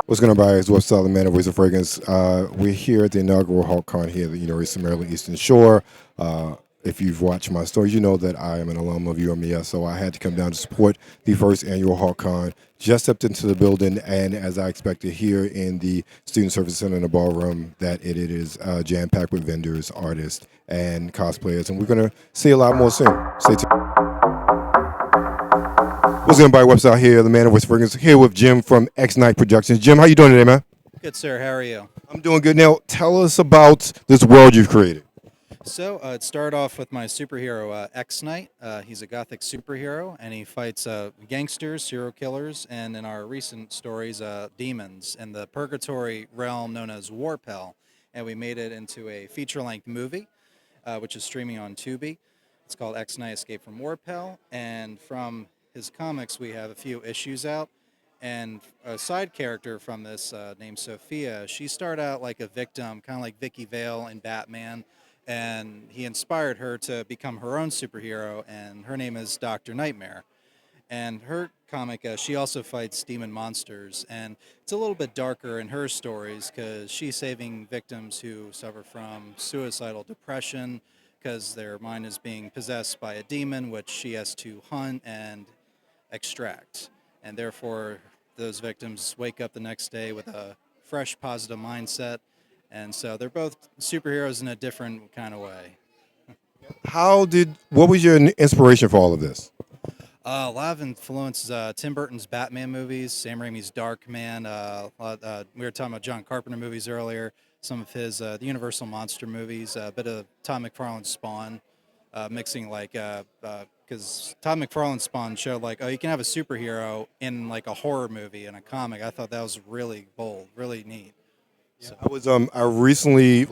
What's going on, by is West Southern Man of Voice of Fragrance. We're here at the inaugural Hawkcon here at the University of Maryland Eastern Shore. If you've watched my stories, you know that I am an alum of UMES, so I had to come down to support the first annual Hawkcon. Just stepped into the building, and as I expected here in the Student Service Center in the ballroom, that it is jam-packed with vendors, artists, and cosplayers, and we're going to see a lot more soon. Stay tuned. What's going on, by Website here, the man of West Fragrance, here with Jim from X Night Productions. Jim, how you doing today, man? Good, sir. How are you? I'm doing good. Now, tell us about this world you've created. So it started off with my superhero, X Knight. He's a gothic superhero, and he fights gangsters, serial killers, and in our recent stories, demons in the purgatory realm known as Warp Hell. And we made it into a feature-length movie, which is streaming on Tubi. It's called X Knight Escape from Warp Hell, and from his comics, we have a few issues out. And a side character from this named Sophia, she started out like a victim, kind of like Vicky Vale in Batman, and he inspired her to become her own superhero, and her name is Dr. Nightmare. And her comic, she also fights demon monsters, and it's a little bit darker in her stories because she's saving victims who suffer from suicidal depression because their mind is being possessed by a demon, which she has to hunt and extract. And therefore, those victims wake up the next day with a fresh, positive mindset. And so they're both superheroes in a different kind of way. What was your inspiration for all of this? A lot of influence Tim Burton's Batman movies, Sam Raimi's Darkman. We were talking about John Carpenter movies earlier. Some of his the Universal monster movies. A bit of Todd McFarlane's Spawn, mixing like because Todd McFarlane's Spawn showed like, oh, you can have a superhero in like a horror movie in a comic. I thought that was really bold, really neat. So. I recently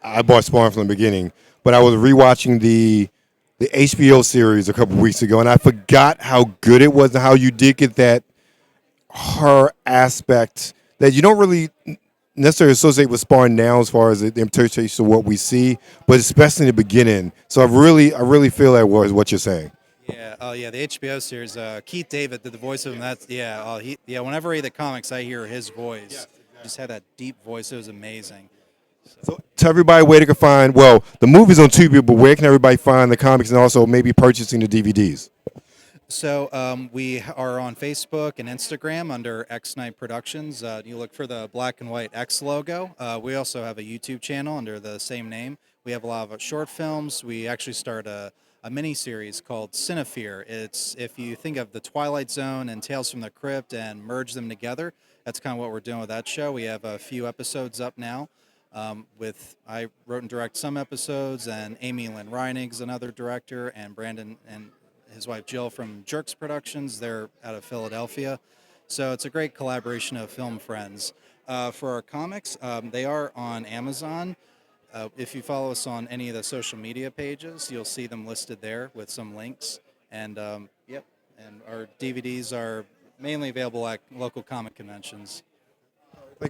I bought Spawn from the beginning, but I was rewatching the HBO series a couple weeks ago, and I forgot how good it was and how you did get that horror aspect that you don't really necessarily associate with Spawn now, as far as the interpretation of what we see, but especially in the beginning. So I really feel that was what you're saying. Yeah, oh yeah, the HBO series. Keith David did the voice of him. That's yeah. Whenever I read the comics, I hear his voice. Yes, exactly. Just had that deep voice. It was amazing. So tell everybody where they can find. Well, the movie's on Tubi, but where can everybody find the comics and also maybe purchasing the DVDs? So we are on Facebook and Instagram under X Night Productions. You look for the black and white X logo. We also have a YouTube channel under the same name. We have a lot of short films. We actually start a mini series called Cinephere. It's if you think of the Twilight Zone and Tales from the Crypt and merge them together. That's kind of what we're doing with that show. We have a few episodes up now. I wrote and direct some episodes, and Amy Lynn Reinig's another director, and Brandon and his wife Jill from Jerks Productions. They're out of Philadelphia. So it's a great collaboration of film friends. For our comics, they are on Amazon. If you follow us on any of the social media pages, you'll see them listed there with some links. And and our DVDs are mainly available at local comic conventions.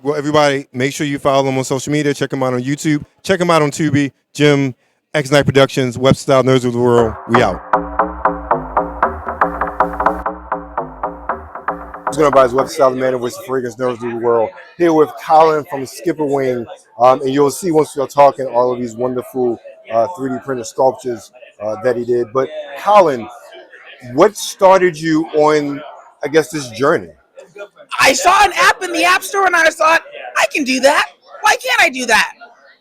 Well, everybody, make sure you follow them on social media. Check them out on YouTube. Check them out on Tubi. Jim, X Night Productions, Web Style Nerds of the World. We out. What's going on, guys? Web Style, the man of the Fragrance Nerds of the World. Here with Colin from Skipper Wing. And you'll see once we're talking all of these wonderful 3D printed sculptures that he did. But Colin, what started you on, I guess, this journey? I saw an app in the App Store and I thought, I can do that. Why can't I do that?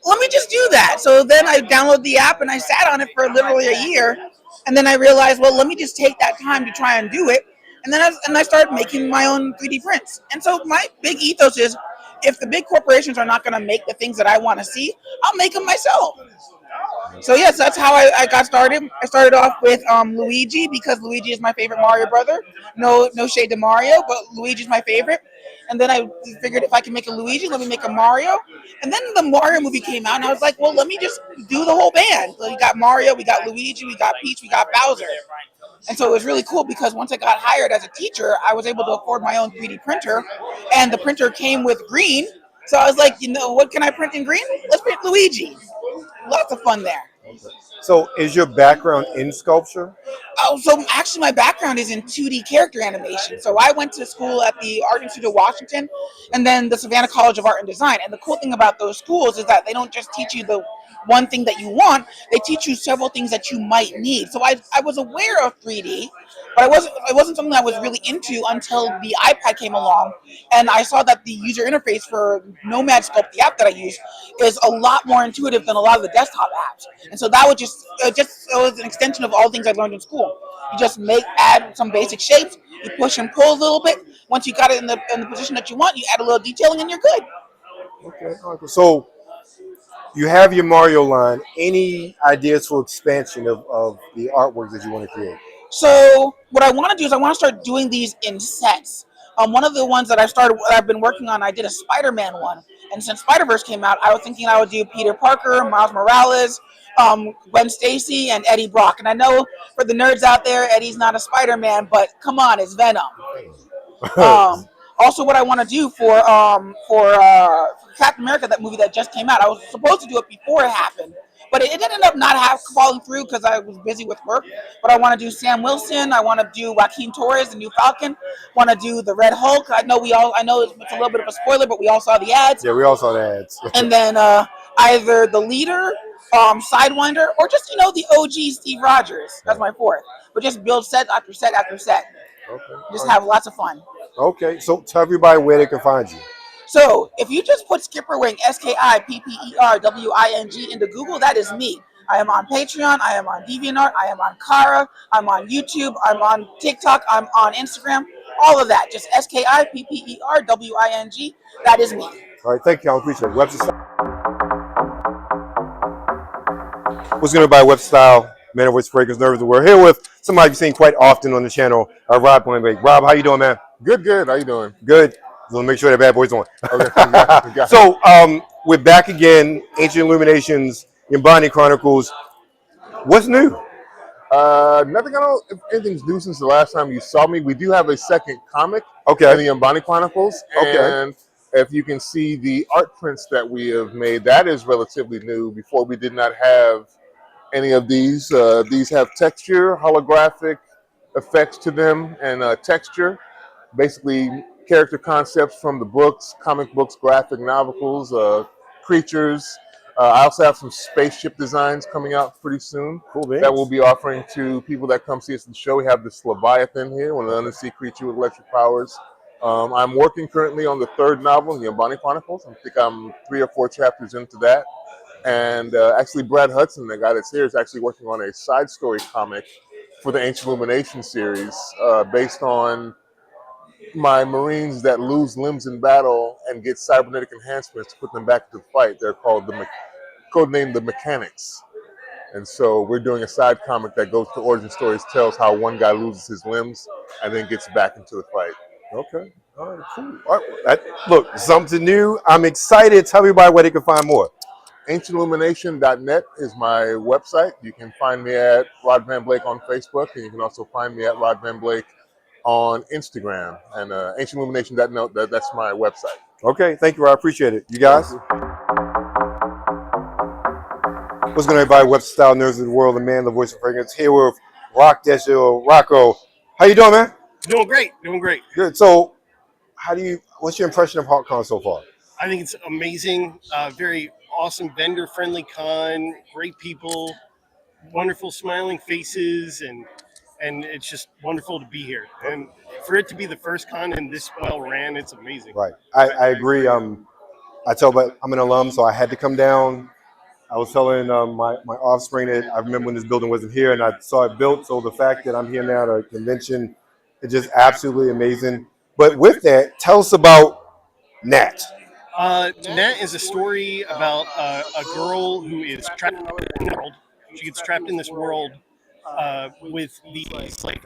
Let me just do that. So then I downloaded the app and I sat on it for literally a year. And then I realized, well, let me just take that time to try and do it. And then I started making my own 3D prints. And so my big ethos is, if the big corporations are not going to make the things that I want to see, I'll make them myself. So yes, that's how I got started. I started off with Luigi because Luigi is my favorite Mario brother. No shade to Mario, but Luigi's my favorite. And then I figured if I can make a Luigi, let me make a Mario. And then the Mario movie came out, and I was like, well, let me just do the whole band. So we got Mario, we got Luigi, we got Peach, we got Bowser. And so it was really cool because once I got hired as a teacher, I was able to afford my own 3D printer, and the printer came with green. So I was like, what can I print in green? Let's print Luigi. Lots of fun there. So, is your background in sculpture? Oh, so actually, my background is in 2D character animation. So I went to school at the Art Institute of Washington, and then the Savannah College of Art and Design. And the cool thing about those schools is that they don't just teach you the one thing that you want; they teach you several things that you might need. So I was aware of 3D, but it wasn't something I was really into until the iPad came along, and I saw that the user interface for Nomad Sculpt, the app that I use, is a lot more intuitive than a lot of the desktop apps. And so that would it was an extension of all the things I learned in school. You just add some basic shapes, you push and pull a little bit. Once you got it in the position that you want, you add a little detailing and you're good. Okay. So, you have your Mario line. Any ideas for expansion of the artwork that you want to create? So what I want to do is I want to start doing these in sets. One of the ones that I've been working on, I did a Spider-Man one, and since Spider-Verse came out, I was thinking I would do Peter Parker, Miles Morales, Gwen Stacy, and Eddie Brock. And I know for the nerds out there, Eddie's not a Spider-Man, but come on, it's Venom. Um, Also, what I want to do for Captain America, that movie that just came out, I was supposed to do it before it happened, but it ended up not falling through because I was busy with work. But I want to do Sam Wilson. I want to do Joaquin Torres, the new Falcon. Want to do the Red Hulk. I know it's a little bit of a spoiler, but we all saw the ads. Yeah, we all saw the ads. And then either the leader, Sidewinder, or just the OG Steve Rogers. That's my fourth. But just build set after set after set. Okay. Just have lots of fun. Okay. So, tell everybody where they can find you. So if you just put Skipperwing, Skipperwing, into Google, that is me. I am on Patreon. I am on DeviantArt. I am on Kara. I'm on YouTube. I'm on TikTok. I'm on Instagram. All of that. Just Skipperwing. That is me. All right. Thank you. I appreciate it. Webster What's going on, everybody? Web Style, Man of Voice Fragrance Nervous. We're here with somebody you've seen quite often on the channel, Rob Blank. Rob, how you doing, man? Good. How you doing? Good. Let me make sure that bad boy's on. Okay, got it. So, we're back again. Ancient Illuminations, Yambani Chronicles. What's new? Nothing. I don't. If anything's new since the last time you saw me. We do have a second comic. Okay. In the Yambani Chronicles. Okay. And if you can see the art prints that we have made, that is relatively new. Before we did not have any of these. These have texture, holographic effects to them, and texture. Basically, character concepts from the books, comic books, graphic novels, creatures. I also have some spaceship designs coming out pretty soon. Cool beans. That we'll be offering to people that come see us in the show. We have this Leviathan here, one of the undersea creature with electric powers. I'm working currently on the third novel, the Yambani Chronicles. I think I'm 3 or 4 chapters into that. And actually, Brad Hudson, the guy that's here, is actually working on a side story comic for the Ancient Illumination series based on my Marines that lose limbs in battle and get cybernetic enhancements to put them back into the fight. They're called codenamed the Mechanics. And so we're doing a side comic that goes to origin stories, tells how one guy loses his limbs and then gets back into the fight. Okay. All right, cool. All right. Look, something new. I'm excited. Tell everybody where they can find more. AncientIllumination.net is my website. You can find me at Rod Van Blake on Facebook, and you can also find me at Rod Van Blake on Instagram. And AncientIllumination.net, that's my website. Okay. Thank you, Rod. I appreciate it. You guys? What's going on, everybody? Web Style Nerds of the World, the man, the voice of fragrance, here with Rocco. How you doing, man? Doing great. Good. So, what's your impression of Hawkcon so far? I think it's amazing. Very awesome vendor-friendly con. Great people, wonderful smiling faces, and it's just wonderful to be here. And for it to be the first con and this well ran, it's amazing. Right. I agree. I'm an alum, so I had to come down. I was telling my offspring that I remember when this building wasn't here, and I saw it built. So the fact that I'm here now at a convention is just absolutely amazing. But with that, tell us about Nat. Nat is a story about a girl who is trapped in the world. She gets trapped in this world with these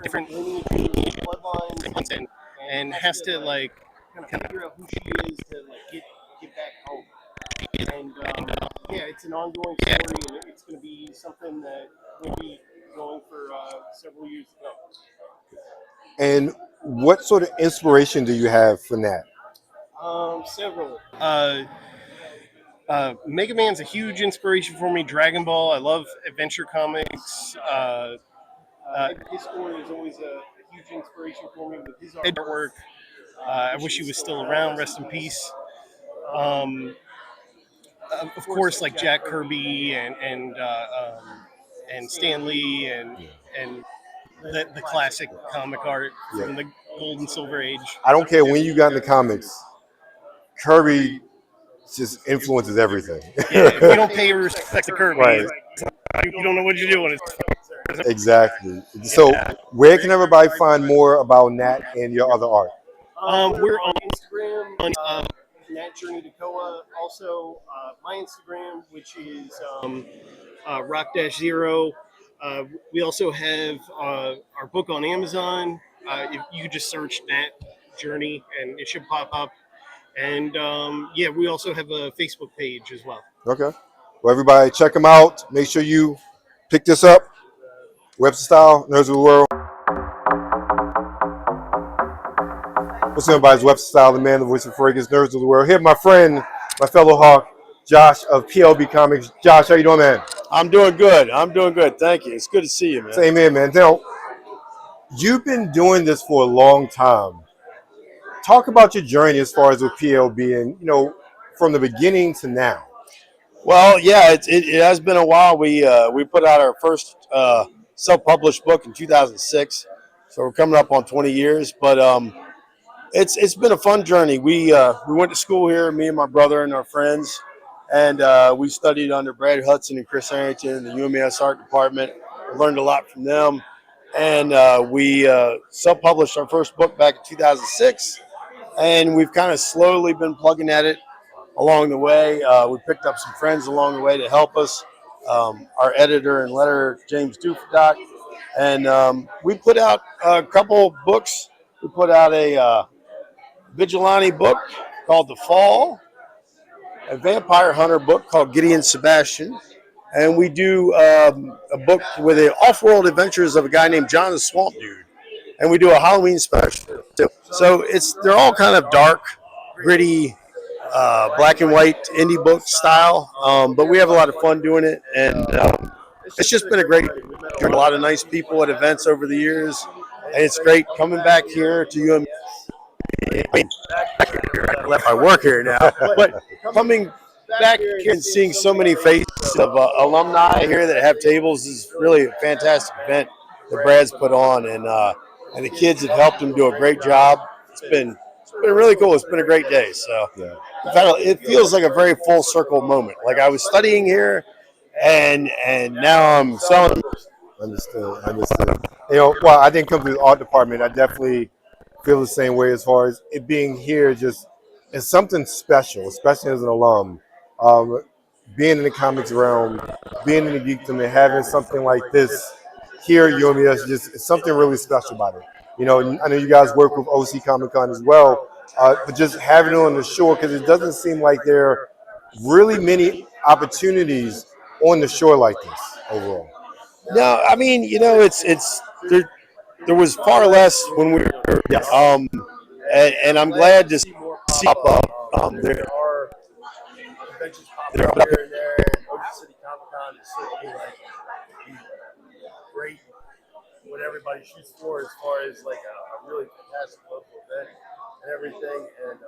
different bloodlines and has to kind of figure out who she is to get back home. And it's an ongoing story, and it's going to be something that will be going for several years to come. And what sort of inspiration do you have for Nat? Several. Mega Man's a huge inspiration for me. Dragon Ball, I love adventure comics. His story is always a huge inspiration for me with his artwork. I wish he was still around. Rest in peace. Um, of course, like Jack Kirby and Stan Lee and the classic comic art from the Gold and Silver Age. I don't care when you got in the comics, Kirby just influences everything. Yeah, if you don't pay respect to Kirby, Right. you don't know what you're doing. Exactly. So, where can everybody find more about Nat and your other art? We're on Instagram on Nat Journey to Koa. Also, my Instagram, which is Rock-Zero. We also have our book on Amazon. If you just search Nat Journey, and it should pop up. And yeah, we also have a Facebook page as well. Okay. Well, everybody, check them out. Make sure you pick this up. Webster Style, Nerds of the World. What's up, everybody? It's Webster Style, the man, the voice of fragrance, Nerds of the World. Here, my friend, my fellow Hawk, Josh of PLB Comics. Josh, how you doing, man? I'm doing good. Thank you. It's good to see you, man. Same here, man. Now, you've been doing this for a long time. Talk about your journey as far as with PLB and, from the beginning to now. Well, yeah, it has been a while. We put out our first self-published book in 2006, so we're coming up on 20 years. But it's been a fun journey. We went to school here, me and my brother and our friends, and we studied under Brad Hudson and Chris Harrington in the UMES art department. We learned a lot from them, and we self-published our first book back in 2006, and we've kind of slowly been plugging at it along the way. We picked up some friends along the way to help us. Our editor and letterer, James Dufadock, and we put out a couple books. We put out a Vigilante book called The Fall, a vampire hunter book called Gideon Sebastian, and we do a book with the off-world adventures of a guy named John the Swamp Dude, and we do a Halloween special too. So they're all kind of dark, gritty, black and white indie book style, but we have a lot of fun doing it, and it's just been a great journey. A lot of nice people at events over the years, and it's great coming back here to UMES. I left my work here now, but coming back here and seeing so many faces of alumni here that have tables is really a fantastic event that Brad's put on, and the kids have helped him do a great job. It's been really cool. It's been a great day. So it feels like a very full circle moment. Like I was studying here, and now I'm selling. Understood. Well, I didn't come to the art department. I definitely feel the same way as far as it being here. Just it's something special, especially as an alum. Being in the comics realm, being in the geekdom, and having something like this here at UMES, it's something really special about it. I know you guys work with OC Comic Con as well, but just having it on the shore, because it doesn't seem like there are really many opportunities on the shore like this overall. No, I mean, it's there was far less when we were, and I'm glad to see pop up. There are conventions popping up here and there, and Ocean City Comic Con is certainly like great what everybody shoots for as far as like a really fantastic local event and everything. And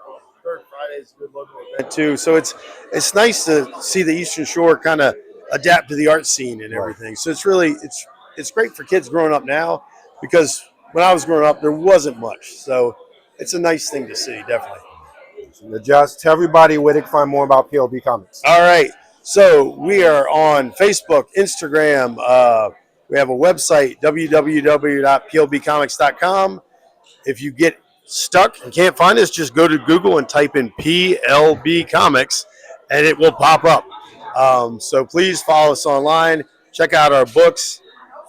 Third Friday is a good local event too. So it's nice to see the Eastern Shore kind of adapt to the art scene and everything. So it's really it's great for kids growing up now, because when I was growing up there wasn't much. So it's a nice thing to see, definitely. Just tell everybody where they can find more about PLB Comics. All right. So we are on Facebook, Instagram. We have a website, www.plbcomics.com. If you get stuck and can't find us, just go to Google and type in PLB Comics, and it will pop up. So please follow us online, check out our books,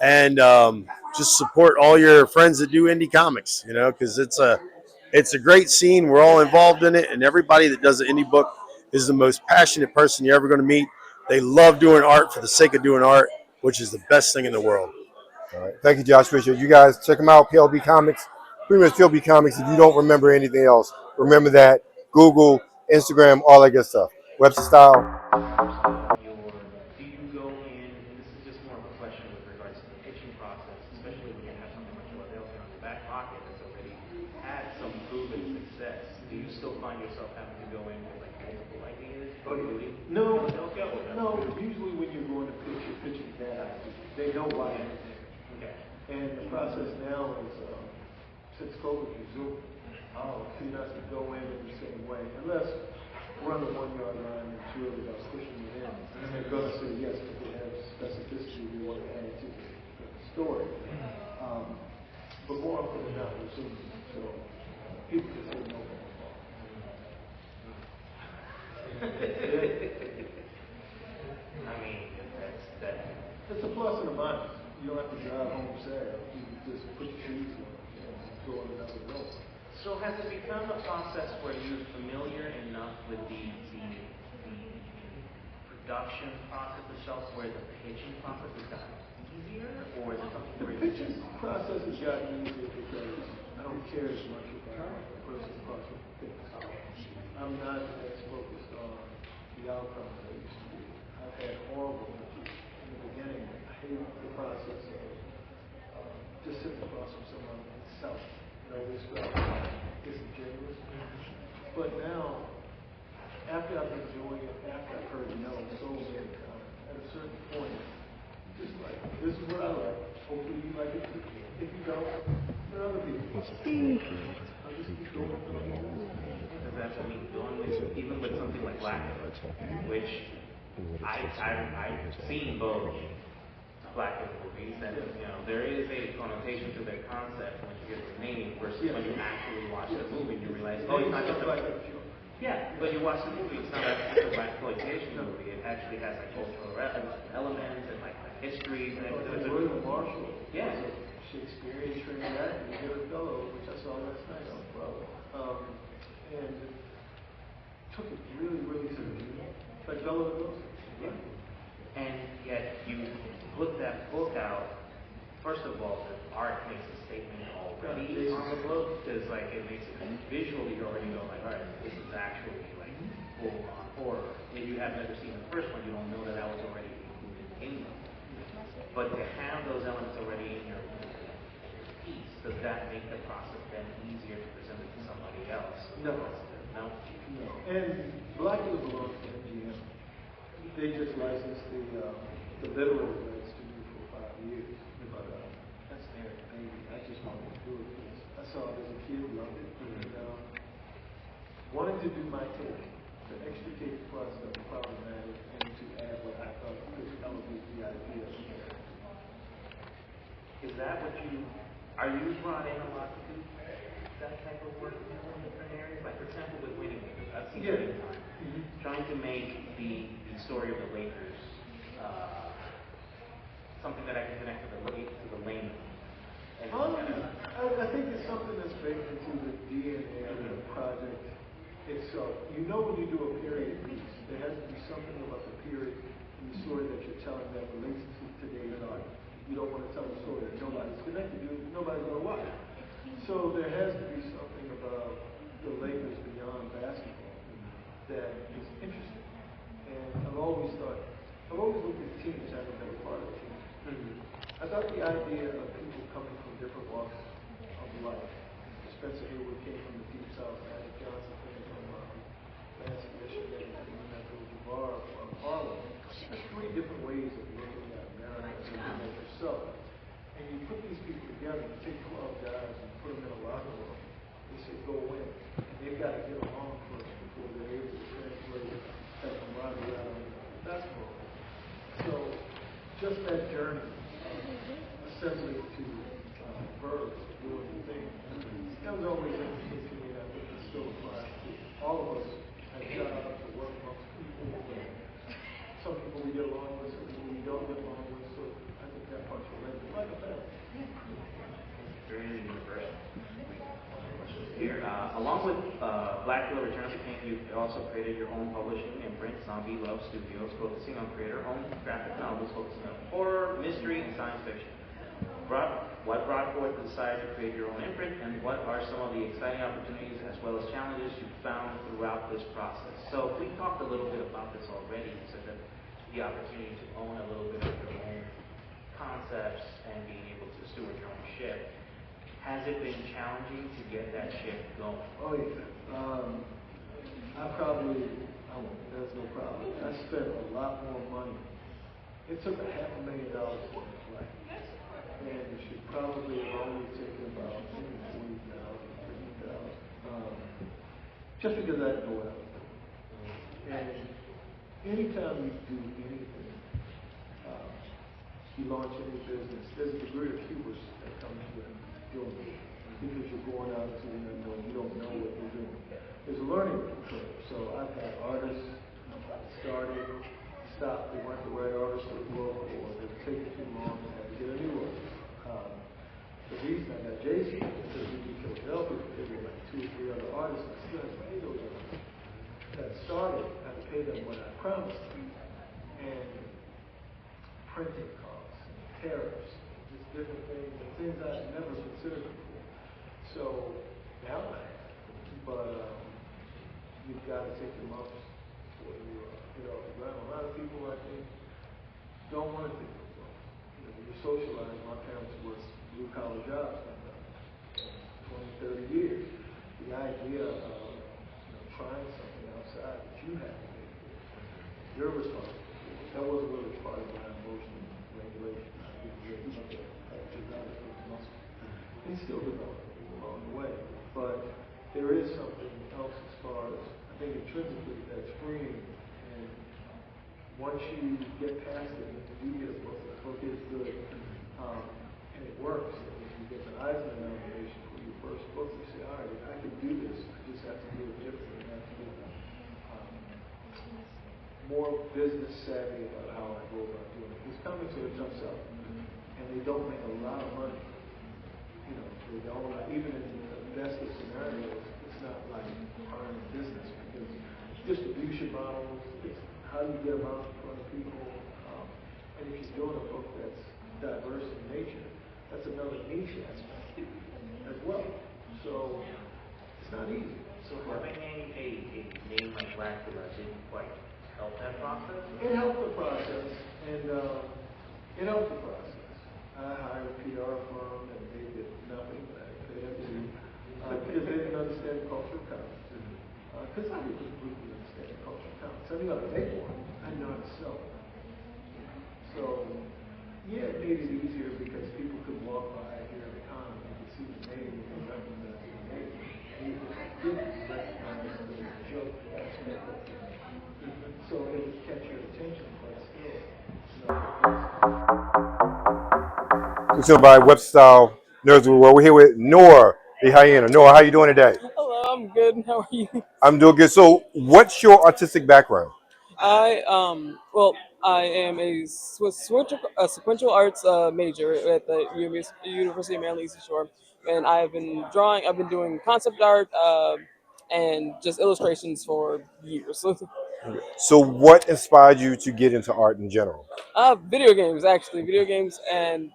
and just support all your friends that do indie comics, because it's a great scene. We're all involved in it, and everybody that does an indie book is the most passionate person you're ever going to meet. They love doing art for the sake of doing art, which is the best thing in the world. All right. Thank you, Josh Fisher. You guys check them out, PLB Comics. Pretty much PLB Comics. If you don't remember anything else, remember that. Google, Instagram, all that good stuff. web style. Do you go in, and this is just more of a question with regards to the pitching process, especially when you have something like Philadelphia on your back pocket that's already had some proven success. Do you still find yourself having to go in with like multiple ideas? No, no. Usually when you're going to pitch, you're pitching that idea. They know why you're there. Okay. And the process now is, since COVID resumed, you have to go in the same way, unless we're on the 1 yard line and it's really about pushing it in. And they're going to say yes, but they have specificity they want to add to the story. But more often than not, we're Zoom, so people can say no. I mean, that's It's a plus and a minus. You don't have to drive home sad. You can just put your shoes on and go on another road. So has it become a process where you're familiar enough with the production process itself where the pitching process has gotten easier, or is it something The where pitching process has gotten easier because I don't care as much about the person's process of things. I'm not as focused on the outcome as I used to be. I've had horrible pitches in the beginning. I hated the process of just sitting across from someone and selling. You know, this felt disingenuous. But now, after I've been doing it, after I've heard no so many times, at a certain point, just like, this is what I like. Hopefully you like it too. If you don't, there are other people. I'll just keep going. does that mean going with, even with something like Black, which I've seen both Black movies, and there is a connotation to their concept when you get the name versus when you actually watch the movie, you realize, oh, it's not just a yeah, but you watch the movie, it's not just a black exploitation movie. It actually has like cultural elements and like histories and everything. William Marshall, yeah, Shakespearean trained actor, he did a fellow, which I saw last night on Bravo, and took it really, really seriously, like Bela Lugosi. yeah. And yet you put that book out. First of all, the art makes a statement already on the book, because like it makes it visually, you already know like, all right, this is actually like full on horror. If you have never seen the first one, you don't know that that was already included in them. But to have those elements already in your piece, does that make the process then easier to present it to somebody else? No. No? No. And Blackula belongs to MGM. They just licensed the literary rights to me for 5 years. But that's their baby. I just wanted to do it because I saw it as a kid, loved it. And wanted to do my take, to extricate the parts that were problematic and to add what I thought could elevate the idea of the character. Is that what are you brought in a lot to do that type of work in different areas? Like, for example, with Winning Waves, I've seen it many times. Trying to make the story of the Lakers something that I can connect to the layman. I think it's something that's baked into the DNA of the project itself. You know when you do a period piece, there has to be something about the period in the story that you're telling that relates to today's art. You don't want to tell a story that nobody's connected to, nobody's going to watch. So there has to be something about the Lakers beyond basketball that is interesting. And I've always looked at teams having been a part of teams. I thought the idea of people coming from different walks of life. Spencer Haywood came from the Deep South, Magic Johnson came from Lansing, Michigan, and Abdul-Jabbar from Harlem. There's 3 different ways of looking at America and looking at yourself. And you put these people together, you take 12 guys and put them in a locker room. They say, go win. And they've got to get along first before they're able to translate that camaraderie out on the basketball. So just that journey, assembling to verbs, doing the thing, that was always interesting to me, and I think it still applies to all of us as jobs or work amongst people. Some people we get along with, some people we don't get along with, so I think that part's related, like a family. Very universal. Here, along with Blackula Returns to King, you also created your own publishing and print, Zombie Love Studios, focusing on creator-owned graphic novels focusing on horror, mystery, and science fiction. what brought forth the desire to create your own imprint, and what are some of the exciting opportunities as well as challenges you found throughout this process? So we talked a little bit about this already. You said that the opportunity to own a little bit of your own concepts and being able to steward your own ship. Has it been challenging to get that ship going? Oh yeah. There's no problem. I spent a lot more money. It took $500,000 for the flight. And it should probably have only taken about maybe 40,000, 50,000. Just because I didn't know what I was doing. And anytime you do anything, you launch any business, there's a degree of hubris that comes with doing it. Because you're going out into the unknown, you don't know what you're doing. There's a learning curve. So I've had artists started, stopped, they weren't the right artists for the book, or they've taken too long and had to get a new one. The reason I got Jason is because we did Philadelphia, there were like 2 or 3 other artists, and I still had to pay those artists. That started, I had to pay them what I promised them. And printing costs, tariffs, just different things, and things I had never considered before. So now I have, but you've got to take the lumps before you get off the ground. A lot of people, I think, don't want to take the lumps. When you're socialized, my parents worked blue-collar jobs for 20, 30 years. The idea of trying something outside that you have to pay for, you're responsible. That wasn't really part of my emotional regulation. I didn't really look at exercise for muscle. It's still developing along the way. But there is something else as far as, I think intrinsically, that's freeing. And once you get past it, and you get a book, the book is good, and it works. And if you get the Eisner nomination for your first book, you say, all right, I can do this. I just have to do it differently. I have to do it more business savvy about how I go about doing it. Because comics are a tough sell, and they don't make a lot of money. They don't, even in the best of scenarios, it's not like earning business, because distribution models, it's how you get them out in front of people, and if you're doing a book that's diverse in nature, that's another niche aspect as well. So it's not easy. So having a name like Dracula didn't quite help that process? It helped the process, and it helped the process. I hired a PR firm, and they did nothing but I paid them to, because they didn't understand the culture of comics. Because I didn't completely understand the culture of comics. I knew how to make one. I knew how to sell it. So, yeah, it made it easier because people could walk by here at the con and could see the name and they recognize the name. And even if you didn't recognize the joke aspect of it. So it would catch your attention, but still, Presented by Web Style Nerds of the World. We're here with Noah, the hyena. Noah, how are you doing today? Hello, I'm good. How are you? I'm doing good. So, what's your artistic background? I am a sequential arts major at the UMES, University of Maryland Eastern Shore, and I've been drawing. I've been doing concept art and just illustrations for years. So, what inspired you to get into art in general? Video games, actually, video games, and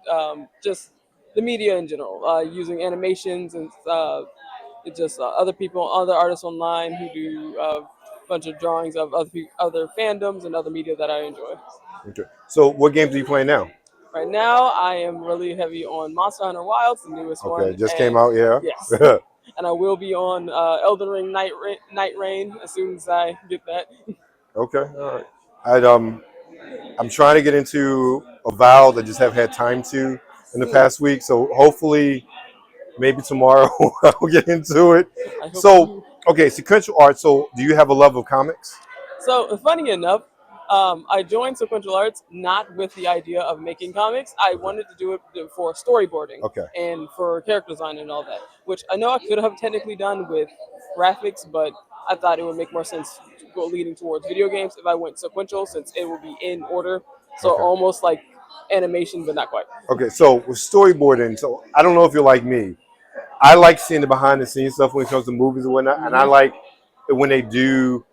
just the media in general, using animations and other people, other artists online who do a bunch of drawings of other fandoms and other media that I enjoy. Okay. So, what games are you playing now? Right now, I am really heavy on Monster Hunter Wilds, the newest one. Okay, just came out, yeah. Yes. And I will be on Elden Ring Night Rain as soon as I get that. Okay, all right. I'm trying to get into Avowed. I just have had time to in the past week, so hopefully, maybe tomorrow I'll get into it. So, okay, sequential art. So, do you have a love of comics? So, funny enough, I joined Sequential Arts not with the idea of making comics. I wanted to do it for storyboarding and for character design and all that, which I know I could have technically done with graphics, but I thought it would make more sense to go leaning towards video games if I went sequential, since it will be in order. So almost like animation, but not quite. Okay, so with storyboarding, so I don't know if you're like me. I like seeing the behind the scenes stuff when it comes to movies and whatnot, and I like it when they do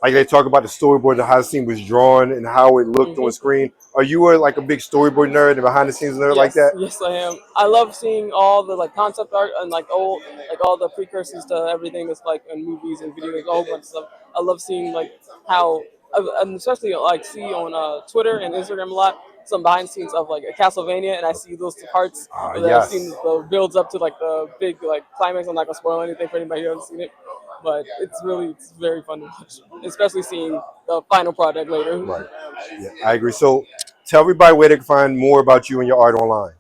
like they talk about the storyboard, how the scene was drawn and how it looked on screen. Are you like a big storyboard nerd and behind the scenes nerd like that? Yes, I am. I love seeing all the like concept art and like all the precursors to everything that's like in movies and video games, a whole bunch of stuff. I love seeing like how, and especially like see on Twitter and Instagram a lot some behind the scenes of like a Castlevania, and I see those parts that I've seen the builds up to like the big like climax. I'm not gonna spoil anything for anybody who hasn't seen it, but it's very fun to watch, especially seeing the final product later. Right. Yeah, I agree. So tell everybody where they can find more about you and your art online.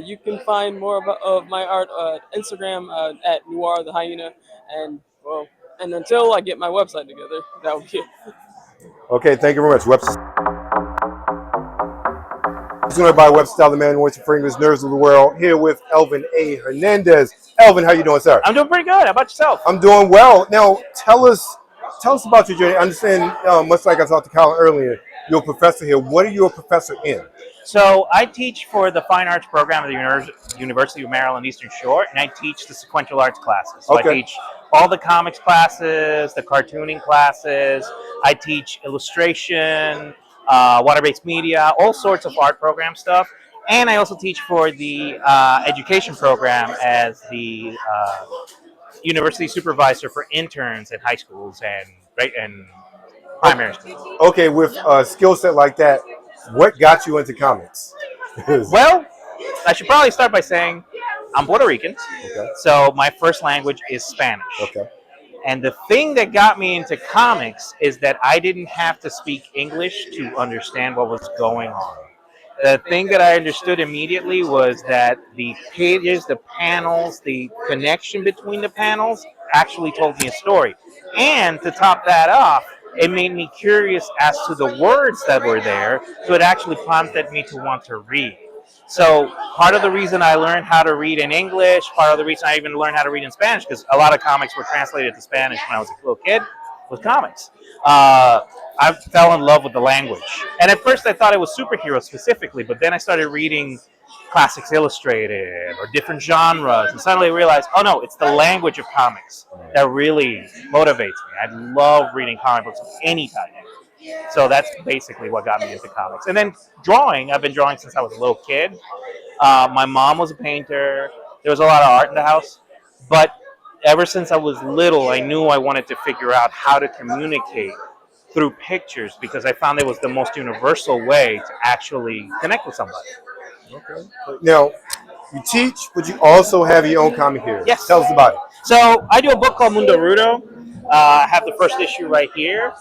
You can find more of my art on Instagram at Noir the Hyena, and well, and until I get my website together, that will be it. Okay, thank you very much. Website. It's going by Webstyle, the man, voice of Fingers, nerds of the world. Here with Elvin A. Hernandez. Elvin, how you doing, sir? I'm doing pretty good. How about yourself? I'm doing well. Now, tell us about your journey. I understand, much like I talked to Colin earlier, you're a professor here. What are you a professor in? So I teach for the Fine Arts Program at the University of Maryland Eastern Shore, and I teach the Sequential Arts classes. So I teach all the comics classes, the cartooning classes. I teach illustration, water-based media, all sorts of art program stuff. And I also teach for the education program as the university supervisor for interns in high schools and primary schools. Okay, with a skill set like that, what got you into comics? Well, I should probably start by saying I'm Puerto Rican, so my first language is Spanish. Okay. And the thing that got me into comics is that I didn't have to speak English to understand what was going on. The thing that I understood immediately was that the pages, the panels, the connection between the panels actually told me a story. And to top that off, it made me curious as to the words that were there, so it actually prompted me to want to read. So part of the reason I learned how to read in English, part of the reason I even learned how to read in Spanish, because a lot of comics were translated to Spanish when I was a little kid, was comics. I fell in love with the language. And at first I thought it was superheroes specifically, but then I started reading Classics Illustrated or different genres, and suddenly I realized, oh no, it's the language of comics that really motivates me. I love reading comic books of any type. So that's basically what got me into comics. And then drawing, I've been drawing since I was a little kid. My mom was a painter. There was a lot of art in the house. But ever since I was little, I knew I wanted to figure out how to communicate through pictures, because I found it was the most universal way to actually connect with somebody. Okay. Now, you teach, but you also have your own comic here. Yes. Tell us about it. So I do a book called Mundo Rudo. I have the first issue right here.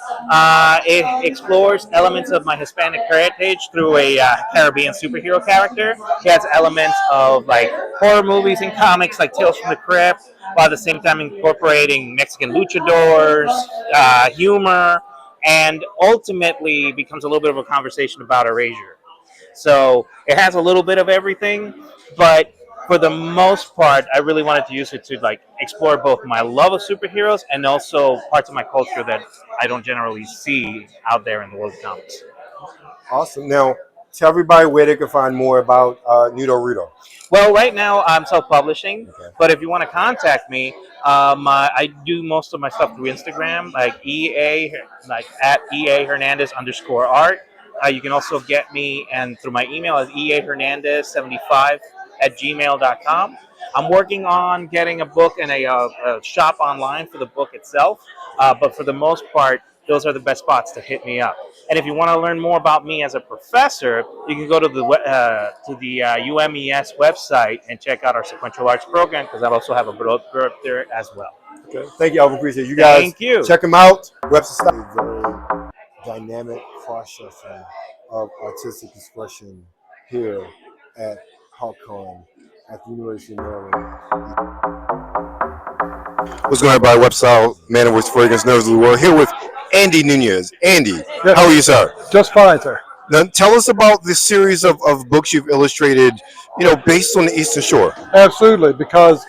It explores elements of my Hispanic heritage through a Caribbean superhero character. He has elements of like horror movies and comics like Tales from the Crypt, while at the same time incorporating Mexican luchadors, humor, and ultimately becomes a little bit of a conversation about erasure. So it has a little bit of everything, but for the most part, I really wanted to use it to like explore both my love of superheroes and also parts of my culture that I don't generally see out there in the world of comics. Awesome. Now, tell everybody where they can find more about Nudo Rudo. Well, right now I'm self-publishing, but if you want to contact me, I do most of my stuff through Instagram, like at EA Hernandez _art. You can also get me and through my email at eahernandez75@gmail.com. I'm working on getting a book and a shop online for the book itself, but for the most part, those are the best spots to hit me up. And if you want to learn more about me as a professor, you can go to the UMES website and check out our Sequential Arts Program, because I also have a book up there as well. Okay. Thank you. I appreciate it. You guys. Thank you. Check them out. Website. Very dynamic processing of artistic expression here at Hawkcon at the University of Maryland. What's going on, everybody? Website, man of voice for against nerds of the world. Here with Andy Nunez. Andy, yes. How are you, sir? Just fine, sir. Now, tell us about this series of books you've illustrated, based on the Eastern Shore. Absolutely, because,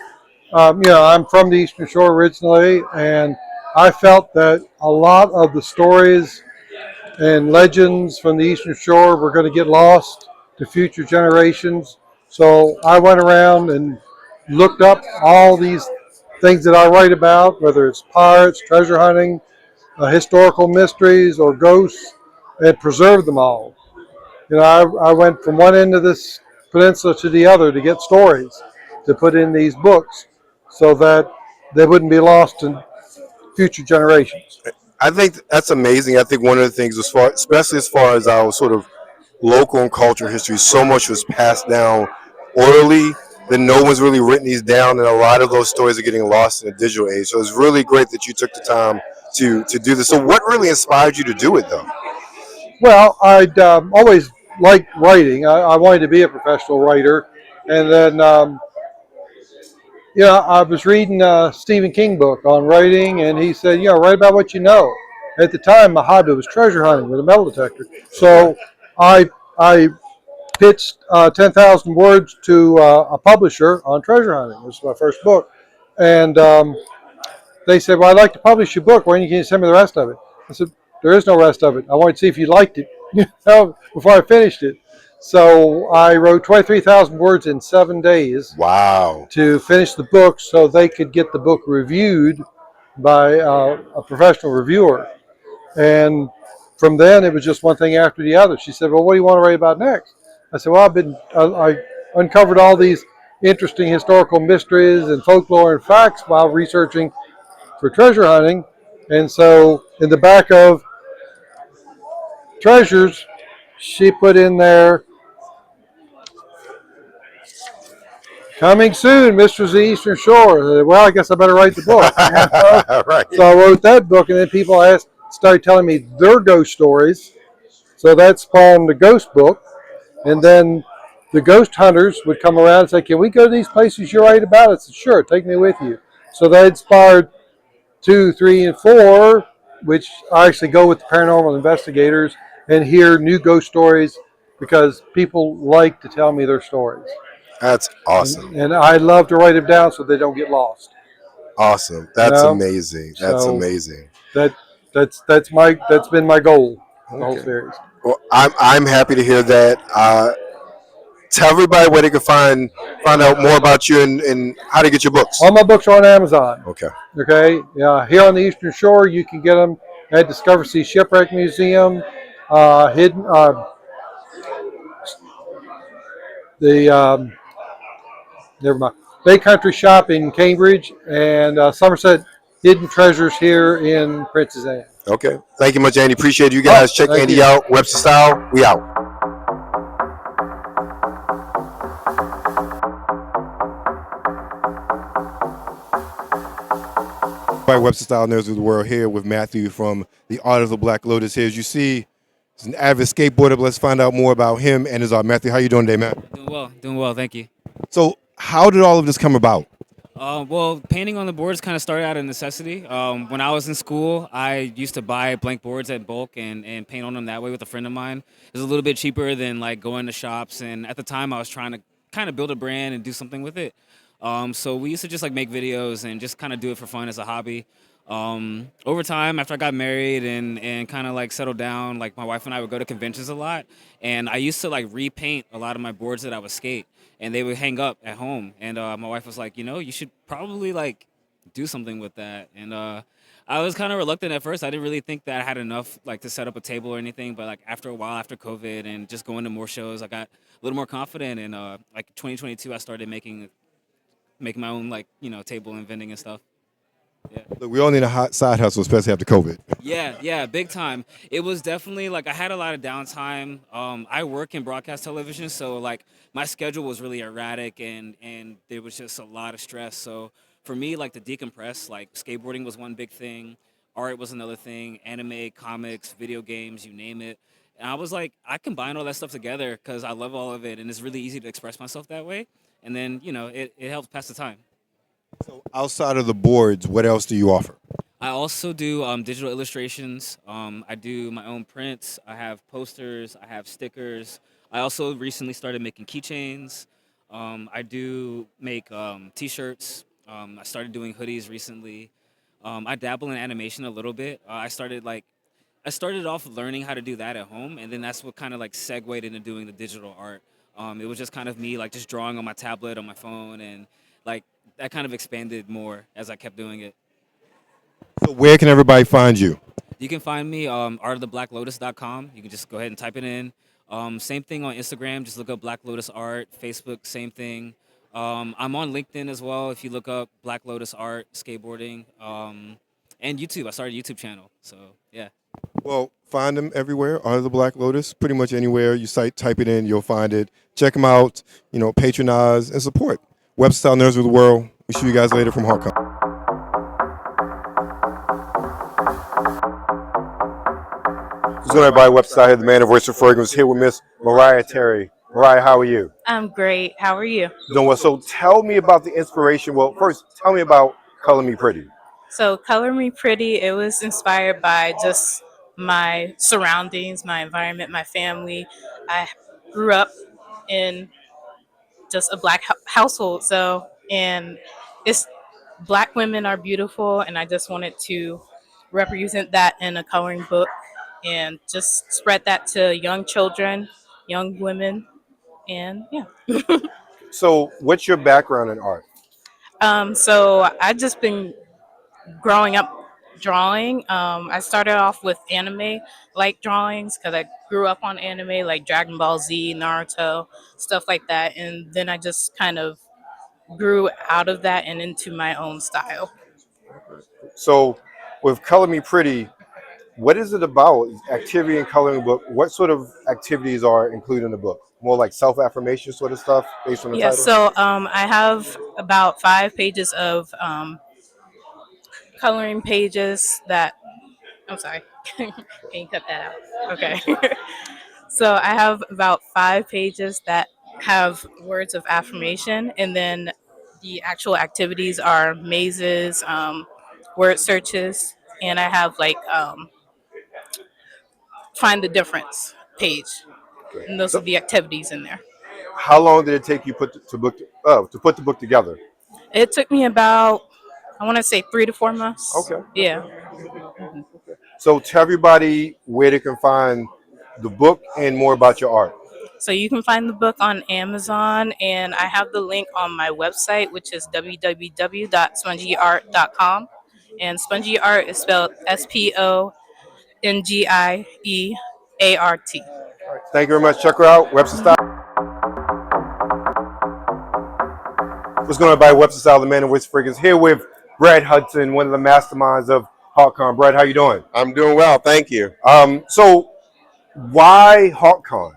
I'm from the Eastern Shore originally, and I felt that a lot of the stories and legends from the Eastern Shore were going to get lost to future generations. So I went around and looked up all these things that I write about, whether it's pirates, treasure hunting, historical mysteries or ghosts and preserve them all. I went from one end of this peninsula to the other to get stories to put in these books so that they wouldn't be lost in future generations. I think that's amazing. I think one of the things, especially as far as our sort of local and cultural history, so much was passed down orally that no one's really written these down, and a lot of those stories are getting lost in the digital age. So it's really great that you took the time to do this. So what really inspired you to do it, though? Well, I'd always liked writing. I wanted to be a professional writer, and then I was reading a Stephen King book on writing, and he said, write about what you know. At the time, my hobby was treasure hunting with a metal detector. So I pitched 10,000 words to a publisher on treasure hunting. It was my first book. And they said, well, I'd like to publish your book. When can you send me the rest of it? I said, there is no rest of it. I wanted to see if you liked it before I finished it. So I wrote 23,000 words in 7 days. Wow. To finish the book so they could get the book reviewed by a professional reviewer. And from then, it was just one thing after the other. She said, well, what do you want to write about next? I said, well, I uncovered all these interesting historical mysteries and folklore and facts while researching for treasure hunting. And so in the back of Treasures, she put in there, coming soon, Mistress of the Eastern Shore. Well, I guess I better write the book. Right. So I wrote that book, and then people started telling me their ghost stories. So that spawned the ghost book. And then the ghost hunters would come around and say, can we go to these places you write about? I said, sure, take me with you. So that inspired 2, 3, and 4, which I actually go with the paranormal investigators and hear new ghost stories because people like to tell me their stories. That's awesome. And I love to write them down so they don't get lost. Awesome. That's amazing. That's amazing. That's been my goal. The whole series. Well, I'm happy to hear that. Tell everybody where they can find out more about you and how to get your books. All my books are on Amazon. Okay. Okay. Yeah. Here on the Eastern Shore, you can get them at Discover Sea Shipwreck Museum, hidden never mind. Bay Country Shop in Cambridge, and Somerset Hidden Treasures here in Princess Anne. Okay. Thank you much, Andy. Appreciate you guys. Check Andy out. Webster Style. We out. By Webster Style Nerds of the World here with Matthew from the Art of the Black Lotus. Here, as you see, he's an avid skateboarder. But let's find out more about him and his art. Matthew, how you doing today, Matt? Doing well, thank you. So, how did all of this come about? Well, painting on the boards kind of started out of necessity. When I was in school, I used to buy blank boards at bulk and paint on them that way with a friend of mine. It was a little bit cheaper than like going to shops, and at the time I was trying to kind of build a brand and do something with it. So we used to just like make videos and just kind of do it for fun as a hobby. Over time, after I got married and kind of like settled down, like my wife and I would go to conventions a lot, and I used to like repaint a lot of my boards that I would skate, and they would hang up at home. And my wife was like, you should probably like do something with that. And I was kind of reluctant at first. I didn't really think that I had enough like to set up a table or anything. But like after a while, after COVID and just going to more shows, I got a little more confident. And like 2022, I started making my own like table and vending and stuff. Yeah. Look, we all need a hot side hustle, especially after COVID. Yeah, big time. It was definitely like I had a lot of downtime. I work in broadcast television, so like my schedule was really erratic and there was just a lot of stress. So for me, like to decompress, like skateboarding was one big thing, art was another thing, anime, comics, video games, you name it. And I was like, I combine all that stuff together because I love all of it, and it's really easy to express myself that way. And then it helps pass the time. So outside of the boards, what else do you offer? I also do digital illustrations. I do my own prints. I have posters. I have stickers. I also recently started making keychains. I do make T-shirts. I started doing hoodies recently. I dabble in animation a little bit. I started off learning how to do that at home, and then that's what kind of like segued into doing the digital art. It was just kind of me like just drawing on my tablet, on my phone, and like that kind of expanded more as I kept doing it. So where can everybody find you? You can find me artoftheblacklotus.com. You can just go ahead and type it in. Same thing on Instagram. Just look up Black Lotus Art. Facebook, same thing. I'm on LinkedIn as well. If you look up Black Lotus Art skateboarding, and YouTube. I started a YouTube channel. So yeah. Well, find them everywhere. Art of the Black Lotus, pretty much anywhere you type it in, you'll find it. Check them out. Patronize and support. Web Style Nerds of the World. We'll see you guys later from Hawkcon. What's going on, everybody? Web Style here, the man of voice of fragrance, here with Miss Mariah Terry. Mariah, how are you? I'm great. How are you? Doing well. So tell me about the inspiration. Well, first, tell me about Color Me Pretty. So, Color Me Pretty, it was inspired by just my surroundings, my environment, my family. I grew up in just a black household, and it's black women are beautiful, and I just wanted to represent that in a coloring book and just spread that to young children, young women, and yeah. So, what's your background in art? So I just been growing up drawing. I started off with anime like drawings because I grew up on anime like Dragon Ball Z, Naruto, stuff like that. And then I just kind of grew out of that and into my own style. So, with Color Me Pretty, what is it about? Activity and coloring book. What sort of activities are included in the book? More like self-affirmation sort of stuff based on the Yeah, title? so I have about 5 pages of coloring pages that, I'm sorry, can you cut that out? Okay. So I have about 5 pages that have words of affirmation, and then the actual activities are mazes, word searches, and I have like find the difference page, and those are the activities in there. How long did it take you to put the book together? It took me about, I want to say 3 to 4 months. Okay. Yeah. So tell everybody where they can find the book and more about your art. So you can find the book on Amazon, and I have the link on my website, which is www.spongyart.com. And Spongy Art is spelled SPONGIEART. Thank you very much. Check her out. Webster Style. What's going on, everybody? Webster Style, the man of voice fragrance, here with Brad Hudson, one of the masterminds of Hawkcon. Brad, how you doing? I'm doing well, thank you. So why Hawkcon?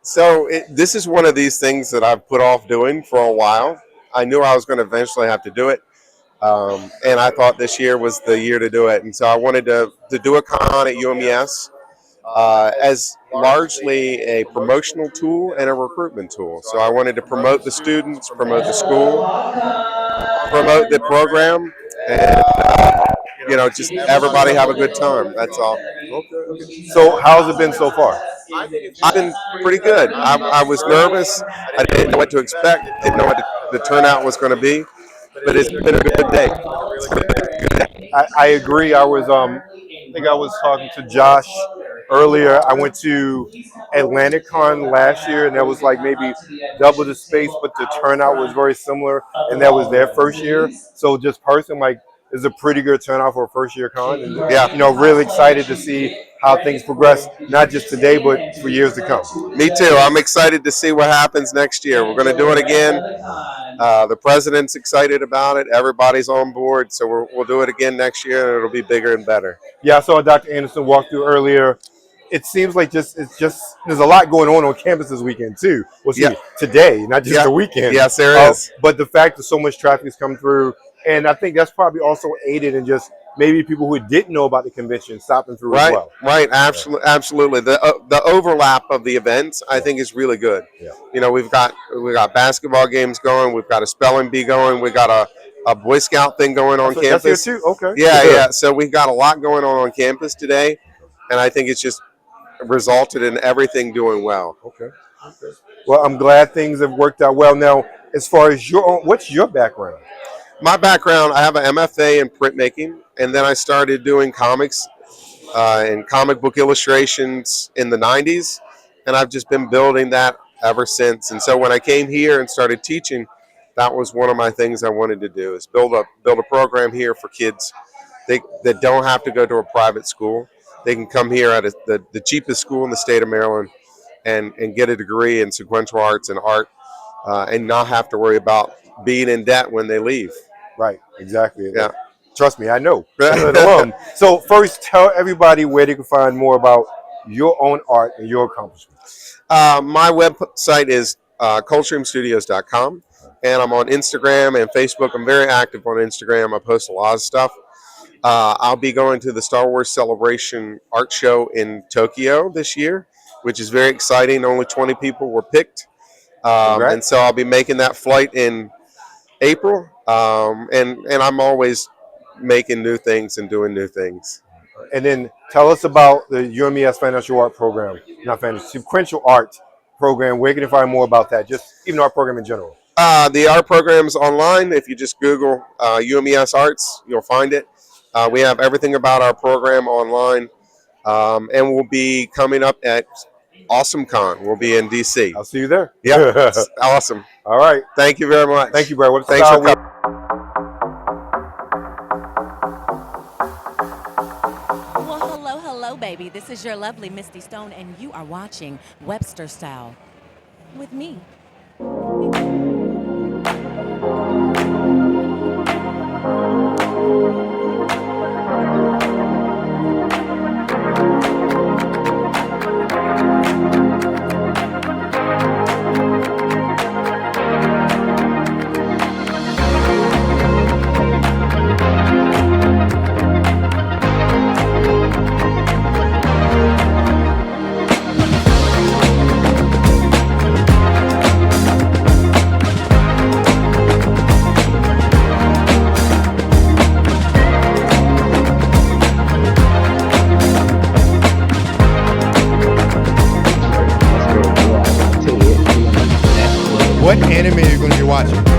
So this is one of these things that I've put off doing for a while. I knew I was going to eventually have to do it, and I thought this year was the year to do it. And so I wanted to do a con at UMES as largely a promotional tool and a recruitment tool. So I wanted to promote the students, promote the school, promote the program, and just everybody have a good time. That's all. Okay. So how's it been so far? I've been pretty good. I was nervous. I didn't know what to expect. Didn't know what the turnout was going to be. But it's been a good day. I agree. I think I was talking to Josh earlier. I went to AtlanticCon last year, and that was like maybe double the space, but the turnout was very similar, and that was their first year. So just personally, like, it's a pretty good turnout for a first year con. And, yeah, really excited to see how things progress, not just today, but for years to come. Me too. I'm excited to see what happens next year. We're going to do it again. The president's excited about it. Everybody's on board. So we'll do it again next year, and it'll be bigger and better. Yeah, I saw Dr. Anderson walk through earlier. It seems like there's a lot going on campus this weekend too. We'll see today, not just the weekend. Yes, there is. But the fact that so much traffic has come through, and I think that's probably also aided in just maybe people who didn't know about the convention stopping through as well. Right, absolutely. The overlap of the events, I think, is really good. Yeah. We've got basketball games going. We've got a spelling bee going. We got a Boy Scout thing going on campus. That's here too. Okay. Yeah. So we've got a lot going on campus today, and I think it's just resulted in everything doing well. Okay. Well, I'm glad things have worked out well. Now, as far as what's your background? My background, I have an MFA in printmaking, and then I started doing comics and comic book illustrations in the 90s, and I've just been building that ever since. And so when I came here and started teaching, that was one of my things I wanted to do, is build a program here for kids that don't have to go to a private school. They can come here at the cheapest school in the state of Maryland and get a degree in sequential arts and art, and not have to worry about being in debt when they leave. Right, exactly. Yeah. Trust me, I know. So first, tell everybody where they can find more about your own art and your accomplishments. My website is coldstreamstudios.com, and I'm on Instagram and Facebook. I'm very active on Instagram. I post a lot of stuff. I'll be going to the Star Wars Celebration art show in Tokyo this year, which is very exciting. Only 20 people were picked. And so I'll be making that flight in April. And I'm always making new things and doing new things. And then tell us about the UMES Financial Art Program, not financial, Sequential Art Program. Where can you find more about that? Just even our program in general. The art program's online. If you just Google UMES Arts, you'll find it. We have everything about our program online, and we'll be coming up at AwesomeCon. We'll be in DC. I'll see you there. Yeah, awesome. All right. Thank you very much. Thank you, Brad. Thanks for coming. Well, hello, baby. This is your lovely Misty Stone, and you are watching Webster Style with me. What anime are you going to be watching?